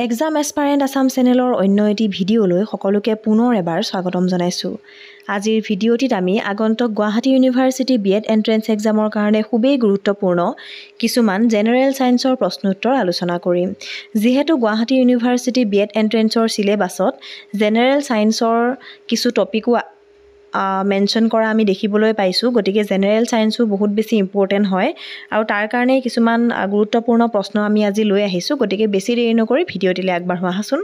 Exam এছপাৰেণ্ট Assam চেনেলৰ অন্য এটি ভিডিঅ'লৈ সকলোকে পুনৰ এবাৰ স্বাগতম জনাইছোঁ। আজিৰ ভিডিঅ'টিত আমি আগন্তুক গুৱাহাটী ইউনিভাৰ্চিটি BEd এণ্ট্ৰেন্স এক্সামৰ কাৰণে খুবেই গুৰুত্বপূৰ্ণ কিছুমান জেনেৰেল ছায়েন্সৰ প্ৰশ্নোত্তৰ আলোচনা কৰিম। যিহেতু গুৱাহাটী ইউনিভাৰ্চিটি BEd এণ্ট্ৰেন্সৰ চিলেবাছত জেনেৰেল ছায়েন্সৰ কিছু টপিকো মেনশ্যন কৰা আমি দেখিবলৈ পাইছোঁ, গতিকে জেনেৰেল ছায়েন্সো বহুত বেছি ইম্পৰ্টেণ্ট হয় আৰু তাৰ কাৰণে কিছুমান গুৰুত্বপূৰ্ণ প্ৰশ্ন আমি আজি লৈ আহিছোঁ। গতিকে বেছি দেৰি নকৰি ভিডিঅ'টিলৈ আগবাঢ়ো আহাচোন।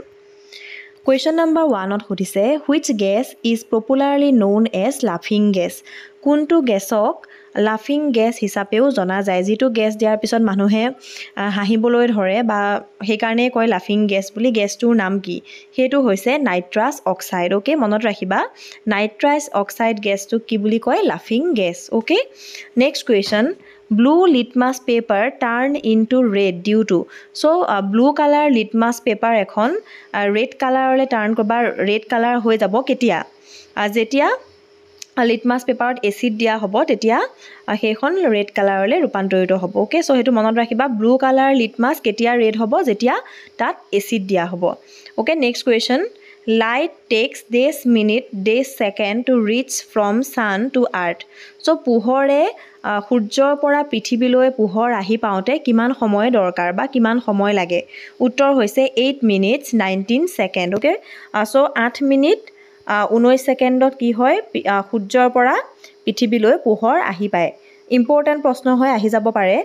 কুৱেশ্যন নম্বৰ 1ত সুধিছে, which gas is popularly known as লাফিং গেছ? কোনটো গেছক লাফিং গেছ হিচাপেও জনা যায়, যিটো গেছ দিয়াৰ পিছত মানুহে হাঁহিবলৈ ধৰে বা সেইকাৰণেই কয় লাফিং গেছ বুলি। গেছটোৰ নাম কি? সেইটো হৈছে নাইট্ৰাছ অক্সাইড। অ'কে, মনত ৰাখিবা, নাইট্ৰাছ অক্সাইড গেছটোক কি বুলি কয়? লাফিং gas. Okay, next question, blue litmus paper turn into red due to. So' blue colour litmus paper এখন ৰেড কালাৰলৈ টাৰ্ণ বা ৰেড কালাৰ হৈ যাব কেতিয়া? যেতিয়া লিটমাছ পেপাৰত এচিড দিয়া হ'ব তেতিয়া সেইখন ৰেড কালাৰলৈ ৰূপান্তৰিত হ'ব। অ'কে, চ' সেইটো মনত ৰাখিবা, ব্লু কালাৰ লিটমাছ কেতিয়া ৰেড হ'ব? যেতিয়া তাত এচিড দিয়া হ'ব। Okay, next question, light takes days minutes days seconds to reach from sun to earth. So' পোহৰে সূৰ্যৰ পৰা পৃথিৱীলৈ পোহৰ আহি পাওঁতে কিমান সময় দৰকাৰ বা কিমান সময় লাগে? উত্তৰ হৈছে 8 minutes 19 seconds। অ'কে, চ' 8 মিনিট 19 ছেকেণ্ডত কি হয়? সূৰ্যৰ পৰা পৃথিৱীলৈ পোহৰ আহি পায়। ইম্পৰ্টেণ্ট প্ৰশ্ন হয়, আহি যাব পাৰে।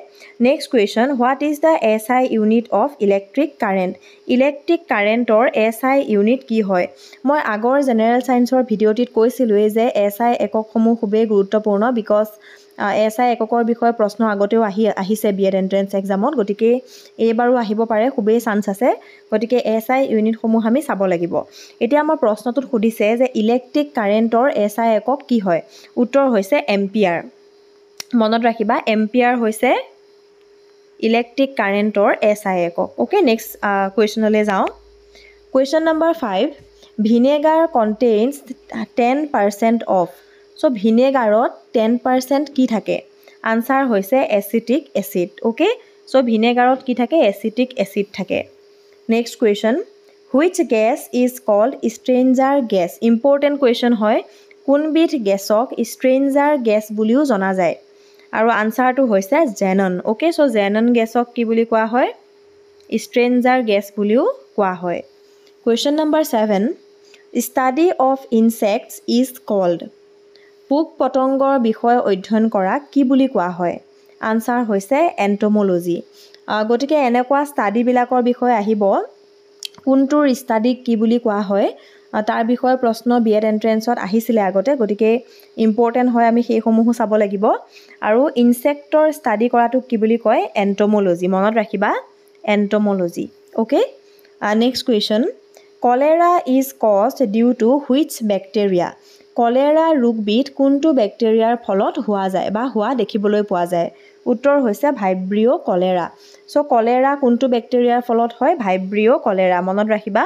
Next question, what is the SI unit of electric current? Electric কাৰেণ্টৰ SI ইউনিট কি হয়? মই আগৰ জেনেৰেল ছায়েন্সৰ ভিডিঅ'টিত কৈছিলোঁৱেই যে SI এককসমূহ খুবেই গুৰুত্বপূৰ্ণ, বিকজ SI এককৰ বিষয়ে প্ৰশ্ন আগতেও আহিছে BEd এণ্ট্ৰেন্স এক্সামত, গতিকে এইবাৰো আহিব পাৰে, খুবেই চান্স আছে। গতিকে SI ইউনিটসমূহ আমি চাব লাগিব। এতিয়া আমাৰ প্ৰশ্নটোত সুধিছে যে ইলেক্ট্ৰিক কাৰেণ্টৰ SI একক কি হয়? উত্তৰ হৈছে এম্পিয়াৰ। মনত ৰাখিবা, এম্পিয়াৰ হৈছে ইলেক্ট্ৰিক কাৰেণ্টৰ SI একক। অ'কে, নেক্সট কুৱেশ্যনলৈ যাওঁ। Question number 5, vinegar contains 10% of. So' ভিনেগাৰত 10% কি থাকে? আনচাৰ হৈছে এচিটিক এচিড। অ'কে, চ' ভিনেগাৰত কি থাকে? এচিটিক এচিড থাকে। Next question, which gas is called stranger gas? Important question হয়, কোনবিধ গেছক ষ্ট্ৰেঞ্জাৰ গেছ বুলিও জনা যায়? আৰু আনচাৰটো হৈছে জেনন। অ'কে, চ' জেনন গেছক কি বুলি কোৱা হয়? ষ্ট্ৰেঞ্জাৰ গেছ বুলিও কোৱা হয়। Question number 7, study of insects is called. পোক পতংগৰ বিষয়ে অধ্যয়ন কৰা কি বুলি কোৱা হয়? আনচাৰ হৈছে এণ্টম'লজি। গতিকে এনেকুৱা ষ্টাডিবিলাকৰ বিষয়ে আহিব, কোনটোৰ ষ্টাডিক কি বুলি কোৱা হয় তাৰ বিষয়ে প্ৰশ্ন BEd এণ্ট্ৰেন্সত আহিছিলে আগতে, গতিকে ইম্পৰ্টেণ্ট হয়, আমি সেইসমূহো চাব লাগিব। আৰু ইনছেক্টৰ ষ্টাডি কৰাটোক কি বুলি কয়? এণ্টম'লজি। মনত ৰাখিবা, entomology. Okay, next question, cholera is caused due to which bacteria? Cholera ৰোগবিধ কোনটো বেক্টেৰিয়াৰ ফলত হোৱা যায় বা হোৱা দেখিবলৈ পোৱা যায়? উত্তৰ হৈছে ভাইব্ৰিঅ' কলেৰা। চ' কলেৰা কোনটো বেক্টেৰিয়াৰ ফলত হয়? ভাইব্ৰিঅ' কলেৰা। মনত ৰাখিবা,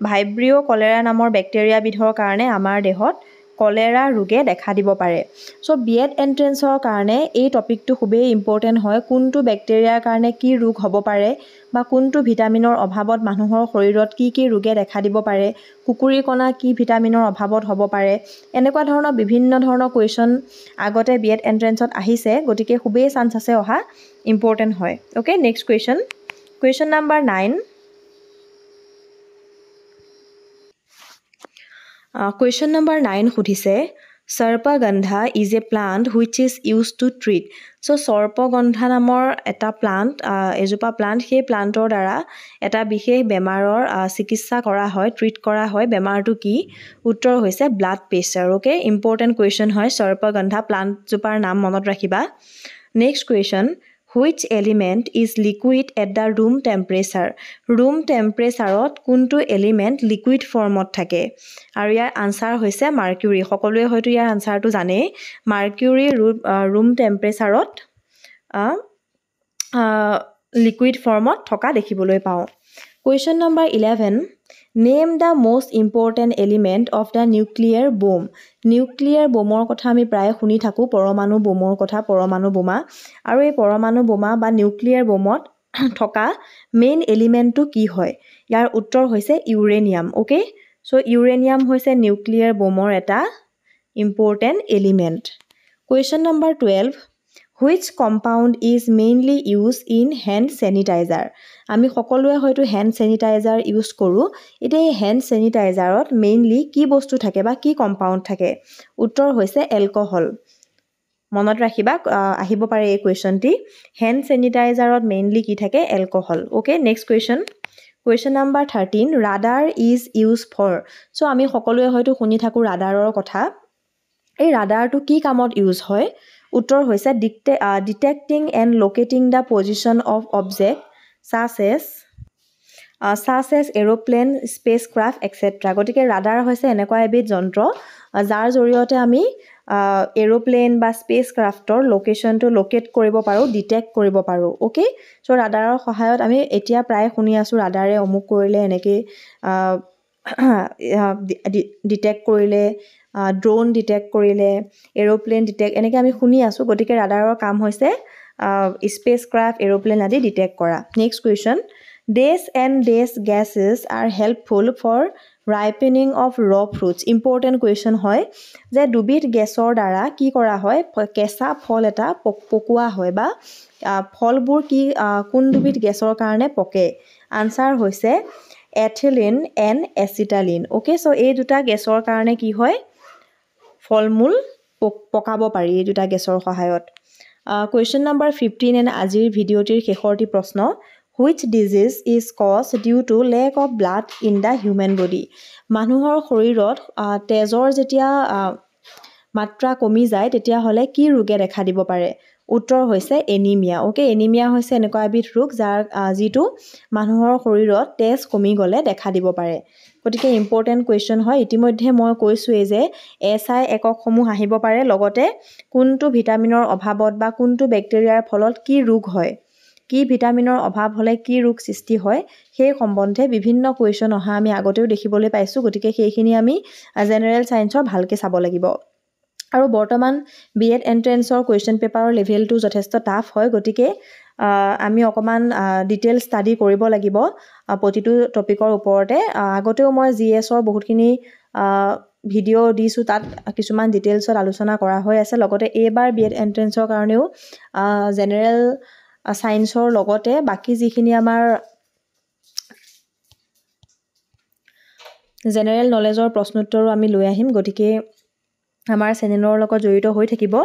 ভাইব্ৰিঅ' কলেৰা নামৰ বেক্টেৰিয়াবিধৰ কাৰণে আমাৰ দেহত কলেৰা ৰোগে দেখা দিব পাৰে। চ' BEd এণ্ট্ৰেন্সৰ কাৰণে এই টপিকটো খুবেই ইম্পৰ্টেণ্ট হয়, কোনটো বেক্টেৰিয়াৰ কাৰণে কি ৰোগ হ'ব পাৰে বা কোনটো ভিটামিনৰ অভাৱত মানুহৰ শৰীৰত কি কি ৰোগে দেখা দিব পাৰে, কুকুৰী কণা কি ভিটামিনৰ অভাৱত হ'ব পাৰে, এনেকুৱা ধৰণৰ বিভিন্ন ধৰণৰ কুৱেশ্যন আগতে BEd এণ্ট্ৰেন্সত আহিছে, গতিকে খুবেই চান্স আছে অহা, ইম্পৰ্টেণ্ট হয়। Okay, next question, question number 9, question number 9 সুধিছে, sarpagandha is a plant which is use to treat. So' sarpagandha নামৰ এটা প্লাণ্ট, এজোপা প্লাণ্ট, সেই প্লাণ্টৰ দ্বাৰা এটা বিশেষ বেমাৰৰ চিকিৎসা কৰা হয়, ট্ৰিট কৰা হয়। বেমাৰটো কি? উত্তৰ হৈছে blood pressure. Okay, important question হয়, সৰ্পগন্ধা প্লাণ্টজোপাৰ নাম মনত ৰাখিবা। Next question, which element is liquid at the room temperature? Room টেম্পাৰেচাৰত কোনটো এলিমেণ্ট লিকুইড ফৰ্মত থাকে? আৰু ইয়াৰ আনচাৰ হৈছে মাৰ্কিউৰি। সকলোৱে হয়তো ইয়াৰ আনচাৰটো জানেই, মাৰ্কিউৰি ৰুম টেম্পাৰেচাৰত লিকুইড ফৰ্মত থকা দেখিবলৈ পাওঁ। Question number 11, name the most important element of the nuclear bomb. Nuclear বোমৰ কথা আমি প্ৰায় শুনি থাকোঁ, পৰমাণু বোমৰ কথা, পৰমাণু বোমা। আৰু এই পৰমাণু বোমা বা নিউক্লিয়াৰ বোমত থকা মেইন এলিমেণ্টটো কি হয় ইয়াৰ উত্তৰ হৈছে ইউৰেনিয়াম ওকে সো ইউৰেনিয়াম হৈছে নিউক্লিয়াৰ বোমৰ এটা important element question number 12 Which compound is mainly used in hand sanitizer? আমি সকলোৱে হয়তো hand sanitizer ইউজ কৰোঁ এতিয়া এই hand sanitizerত মেইনলি কি বস্তু থাকে বা কি কম্পাউণ্ড থাকে উত্তৰ হৈছে এলকহল মনত ৰাখিবা আহিব পাৰে এই কুৱেশ্যনটি hand sanitizerত মেইনলি কি থাকে alcohol okay next question number 13 radar is used for so আমি সকলোৱে হয়তো শুনি থাকোঁ ৰাডাৰৰ কথা এই ৰাডাৰটো কি কামত ইউজ হয় উত্তৰ হৈছে detecting and locating the position of object such as aeroplane spacecraft etcetera গতিকে ৰাডাৰ হৈছে এনেকুৱা এবিধ যন্ত্ৰ যাৰ জৰিয়তে আমি এৰোপ্লেন বা স্পেচক্ৰাফ্টৰ লোকেশ্যনটো লোকেট কৰিব পাৰোঁ ডিটেক্ট কৰিব পাৰোঁ ওকে সো ৰাডাৰৰ সহায়ত আমি এতিয়া প্ৰায় শুনি আছোঁ ৰাডাৰে অমুক কৰিলে এনেকৈ ডিটেক্ট কৰিলে ড্ৰোন ডিটেক্ট কৰিলে এৰোপ্লেন ডিটেক্ট এনেকৈ আমি শুনি আছোঁ গতিকে ৰাডাৰৰ কাম হৈছে স্পেচক্ৰাফ্ট এৰোপ্লেন আদি ডিটেক্ট কৰা নেক্সট কুৱেশ্যন ডেছ এণ্ড ডেছ gases are helpful for ripening of raw' fruits important question হয় যে দুবিধ গেছৰ দ্বাৰা কি কৰা হয় কেঁচা ফল এটা পকোৱা হয় বা ফলবোৰ কোন দুবিধ গেছৰ কাৰণে পকে আনচাৰ হৈছে এথিলিন এণ্ড এচিটালিন ওকে চ' এই দুটা গেছৰ কাৰণে কি হয় ফল মূল পকাব পাৰি এই দুটা গেছৰ সহায়ত কুৱেশ্যন নম্বৰ 15 এণ্ড আজিৰ ভিডিঅ'টিৰ শেষৰটি প্ৰশ্ন Which disease is caused due to lack of blood in the human body? মানুহৰ শৰীৰত তেজৰ যেতিয়া মাত্ৰা কমি যায় তেতিয়াহ'লে কি ৰোগে দেখা দিব পাৰে উত্তৰ হৈছে এনিমিয়া ওকে এনিমিয়া হৈছে এনেকুৱা এবিধ ৰোগ যাৰ যিটো মানুহৰ শৰীৰত তেজ কমি গ'লে দেখা দিব পাৰে গতিকে ইম্পৰ্টেণ্ট কুৱেশ্যন হয় ইতিমধ্যে মই কৈছোঁৱেই যে SI এককসমূহ আহিব পাৰে লগতে কোনটো ভিটামিনৰ অভাৱত বা কোনটো বেক্টেৰিয়াৰ ফলত কি ৰোগ হয় কি ভিটামিনৰ অভাৱ হ'লে কি ৰোগ সৃষ্টি হয় সেই সম্বন্ধে বিভিন্ন কুৱেশ্যন অহা আমি আগতেও দেখিবলৈ পাইছোঁ গতিকে সেইখিনি আমি জেনেৰেল ছায়েন্সৰ ভালকৈ চাব লাগিব আৰু বৰ্তমান বিএড এন্ট্ৰেন্সৰ কুৱেশ্যন পেপাৰৰ লেভেলটো যথেষ্ট টাফ হয় গতিকে আমি অকণমান ডিটেইল ষ্টাডি কৰিব লাগিব প্ৰতিটো টপিকৰ ওপৰতে আগতেও মই GSৰ বহুতখিনি ভিডিঅ' দিছোঁ তাত কিছুমান ডিটেইলছত আলোচনা কৰা হৈ আছে লগতে এইবাৰ বিএড এন্ট্ৰেন্সৰ কাৰণেও জেনেৰেল ছায়েন্সৰ লগতে বাকী যিখিনি আমাৰ জেনেৰেল নলেজৰ প্ৰশ্নোত্তৰো আমি লৈ আহিম গতিকে আমাৰ চেনেলৰ লগত জড়িত হৈ থাকিব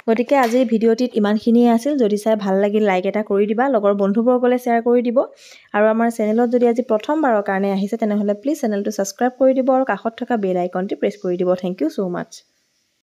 গতিকে আজিৰ ভিডিঅ'টিত ইমানখিনিয়ে আছিল যদি চাই ভাল লাগিল লাইক এটা কৰি দিবা লগৰ বন্ধুবৰ্গলৈ শ্বেয়াৰ কৰি দিব আৰু আমাৰ চেনেলত যদি আজি প্ৰথমবাৰৰ কাৰণে আহিছে তেনেহ'লে প্লিজ চেনেলটো ছাবস্ক্ৰাইব কৰি দিব আৰু কাষত থকা বেল আইকনটি প্ৰেছ কৰি দিব থেংক ইউ সো মাচ